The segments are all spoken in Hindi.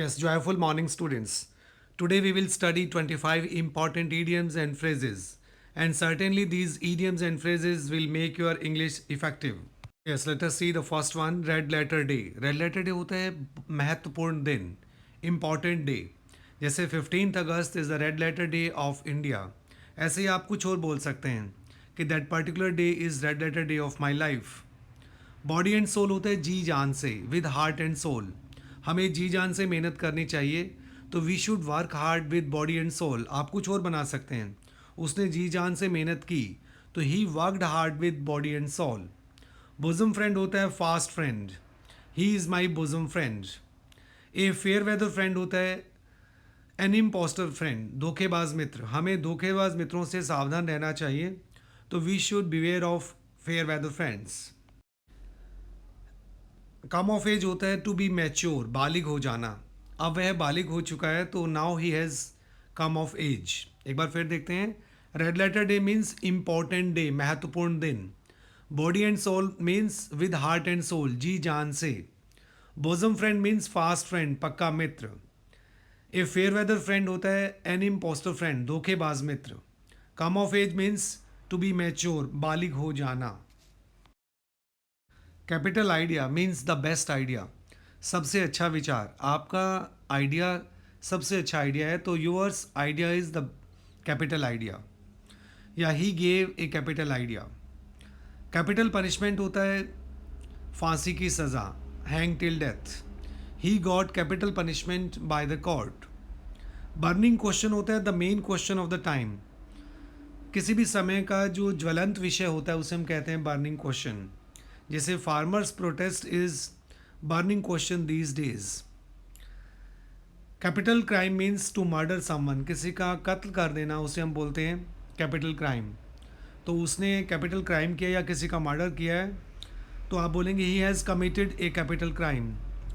Yes, joyful morning, students. Today we will study 25 important idioms and phrases. And certainly these idioms and phrases will make your English effective. Yes, let us see the first one, Red Letter Day. Red Letter Day होता है महत्वपूर्ण दिन, important day. जैसे 15th August is the Red Letter Day of India. ऐसे ही आप कुछ और बोल सकते हैं कि that particular day is Red Letter Day of my life. Body and soul होता है जी जान से, विद हार्ट एंड सोल. हमें जी जान से मेहनत करनी चाहिए, तो we should work hard with body and soul. आप कुछ और बना सकते हैं, उसने जी जान से मेहनत की, तो he worked hard with body and soul. Bosom friend होता है fast friend, he is my bosom friend. A fair weather friend होता है एन इम्पोस्टर फ्रेंड, धोखेबाज मित्र. हमें धोखेबाज मित्रों से सावधान रहना चाहिए, तो we should beware of fair weather friends. Come of age होता है टू बी मैच्योर, बालिग हो जाना. अब वह बालिग हो चुका है, तो now he has come of age. एक बार फिर देखते हैं. Red letter day means important day, महत्वपूर्ण दिन. Body and soul means with heart and soul, जी जान से. Bosom friend means fast friend, पक्का मित्र. ए फेयर वेदर फ्रेंड होता है एन इम्पोस्टर फ्रेंड, धोखेबाज मित्र. Come of age means to be mature, बालिग हो जाना. Capital idea means the best idea, सबसे अच्छा विचार. आपका आइडिया सबसे अच्छा आइडिया है, तो yours idea is the capital idea. या he gave a capital idea. Capital punishment होता है फांसी की सज़ा, hang till death. He got capital punishment by the court. Burning question होता है the main question of the time. किसी भी समय का जो ज्वलंत विषय होता है उसे हम कहते हैं बर्निंग क्वेश्चन. जैसे farmers protest is burning question these days. Capital crime means to murder someone, किसी का कत्ल कर देना, उसे हम बोलते हैं कैपिटल क्राइम. तो उसने कैपिटल क्राइम किया या किसी का मर्डर किया है, तो आप बोलेंगे he has committed A capital crime.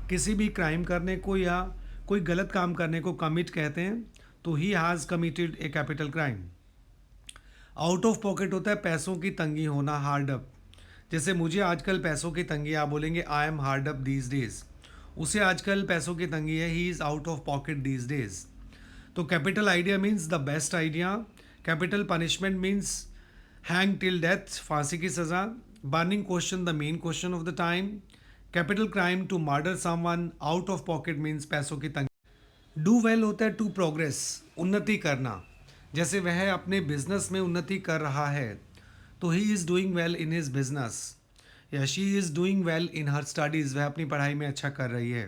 किसी भी क्राइम करने को या कोई गलत काम करने को कमिट कहते हैं, तो he has committed A capital crime. Out of pocket होता है पैसों की तंगी होना, हार्ड अप. जैसे मुझे आजकल पैसों की तंगी है, आप बोलेंगे I am hard up these days. उसे आजकल पैसों की तंगी है, he is out of pocket these days. तो capital idea means the best idea. Capital punishment means hang till death, फांसी की सज़ा. Burning question the main question of the time. Capital crime to murder someone. Out of pocket means पैसों की तंगी. डू वेल होता है टू प्रोग्रेस, उन्नति करना. जैसे वह अपने बिजनेस में उन्नति कर रहा है, तो he is doing well in his business. या she is doing well in her studies, वह अपनी पढ़ाई में अच्छा कर रही है.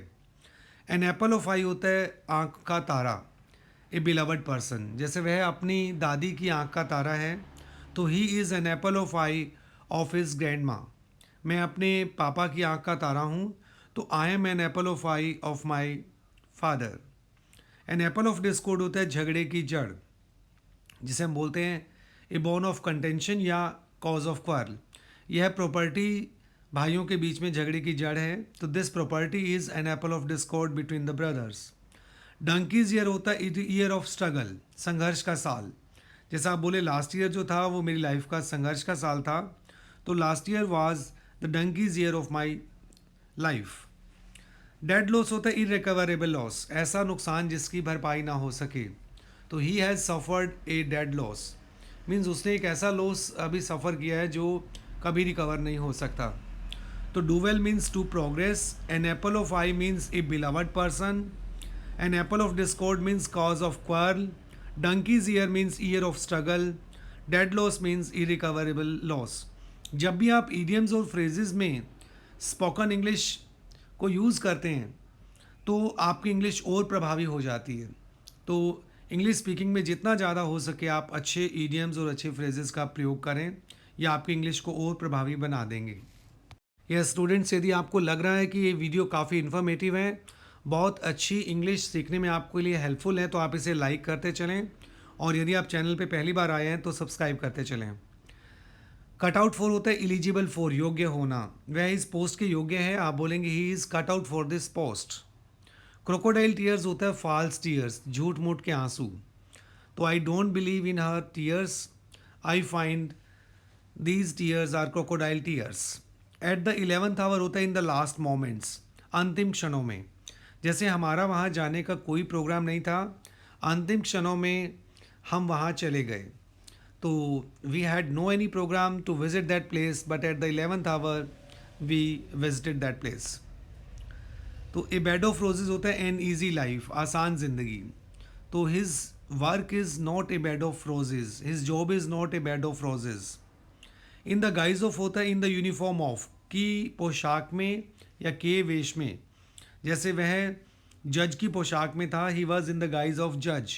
एन एप्पल ऑफ आई होता है आँख का तारा, ए बिलवड पर्सन. जैसे वह अपनी दादी की आँख का तारा है, तो he is an apple of eye of his grand माँ. मैं अपने पापा की आँख का तारा हूँ, तो I am an apple of eye of my father. An apple of discord होता है झगड़े की जड़, जिसे हम बोलते हैं ए बोन ऑफ कंटेंशन या कॉज ऑफ क्वारल. यह प्रॉपर्टी भाइयों के बीच में झगड़े की जड़ है, तो this property is an apple of discord between the brothers. Donkey's year होता है ईयर ऑफ स्ट्रगल, संघर्ष का साल. जैसा आप बोले लास्ट ईयर जो था वो मेरी लाइफ का संघर्ष का साल था, तो last year was the donkeys year of my life. Dead loss होता है इरिकवरेबल लॉस, ऐसा नुकसान जिसकी भरपाई ना हो सके, तो he has suffered a dead loss. Means उसने एक ऐसा लॉस अभी सफ़र किया है जो कभी रिकवर नहीं हो सकता. तो do well means to progress. An apple of eye means a beloved person. An apple of discord means cause of quarrel. Donkey's year means year of struggle. Dead loss means irrecoverable loss. जब भी आप ईडियम्स और फ्रेजेस में स्पोकन इंग्लिश को यूज़ करते हैं, तो आपकी इंग्लिश और प्रभावी हो जाती है. तो इंग्लिश स्पीकिंग में जितना ज़्यादा हो सके आप अच्छे ईडियम्स और अच्छे फ्रेजेस का प्रयोग करें, या आपकी इंग्लिश को और प्रभावी बना देंगे. यह स्टूडेंट्स, यदि आपको लग रहा है कि ये वीडियो काफ़ी इन्फॉर्मेटिव है, बहुत अच्छी इंग्लिश सीखने में आपके लिए हेल्पफुल है, तो आप इसे लाइक करते चलें. और यदि आप चैनल पे पहली बार आए हैं तो सब्सक्राइब करते चलें. कट आउट फॉर होता है एलिजिबल फॉर, योग्य होना. वह इस पोस्ट के योग्य है, आप बोलेंगे he is cut out for this post. Crocodile tears होता है फॉल्स टीयर्स, झूठ मूठ के आंसू. तो I don't believe in her tears, I find these tears are crocodile tears. At the 11th hour होता है इन द लास्ट मोमेंट्स, अंतिम क्षणों में. जैसे हमारा वहाँ जाने का कोई प्रोग्राम नहीं था, अंतिम क्षणों में हम वहाँ चले गए। तो we had no any programme to visit that place, but at the 11th hour we visited that place. तो ए बेड ऑफ रोजेज होता है एन ईजी लाइफ, आसान ज़िंदगी। तो his work is not a bed of roses, his job is not a bed of roses. In the guise of होता है इन द यूनिफॉर्म ऑफ, की पोशाक में या के वेश में। जैसे वह जज की पोशाक में था, he was in the guise of जज।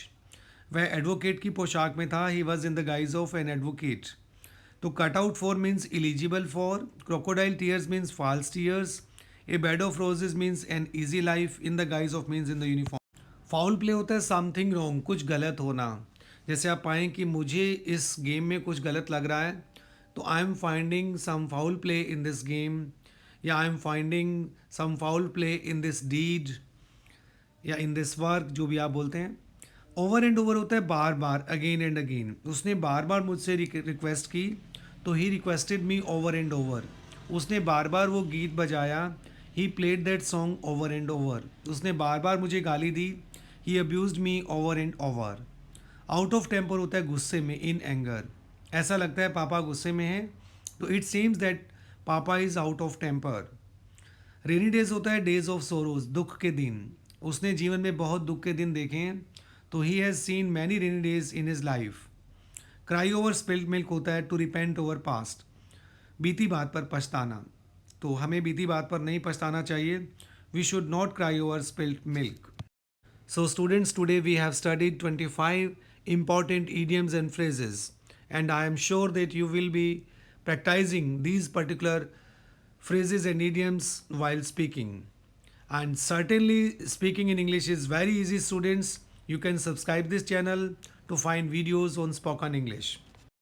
वह एडवोकेट की पोशाक में था, he was in the guise of an advocate. तो cut out for means eligible for, crocodile tears means false tears, a bed of roses means an easy life, in the guise of means in the uniform. Foul play होता है समथिंग रॉन्ग, कुछ गलत होना। जैसे आप पाएँ कि मुझे इस गेम में कुछ गलत लग रहा है, तो I am finding some foul play in this game, या I am finding some foul play in this deed, या इन दिस वर्क, जो भी आप बोलते हैं। ओवर एंड ओवर होता है बार बार, अगेन एंड अगेन। उसने बार बार मुझसे रिक्वेस्ट की, तो he requested me over and over. उसने बार बार वो गीत बजाया, he played that song over and over. उसने बार बार मुझे गाली दी, he abused me over and over. Out of temper होता है गुस्से में, इन एंगर। ऐसा लगता है पापा गुस्से में है, तो it seems that papa is out of temper. Rainy days होता है डेज ऑफ सोरोज, दुख के दिन। उसने जीवन में बहुत दुख के दिन देखे हैं, तो he has seen many rainy days in his life. Cry over spilled milk होता है टू रिपेंट ओवर पास्ट, बीती बात पर पछताना। तो हमें बीती बात पर नहीं पछताना चाहिए, we should not cry over spilled milk. So students, today we have studied 25 important idioms and phrases, and I am sure that you will be practicing these particular phrases and idioms while speaking. And certainly speaking in English is very easy, students. You can subscribe this channel to find videos on spoken English.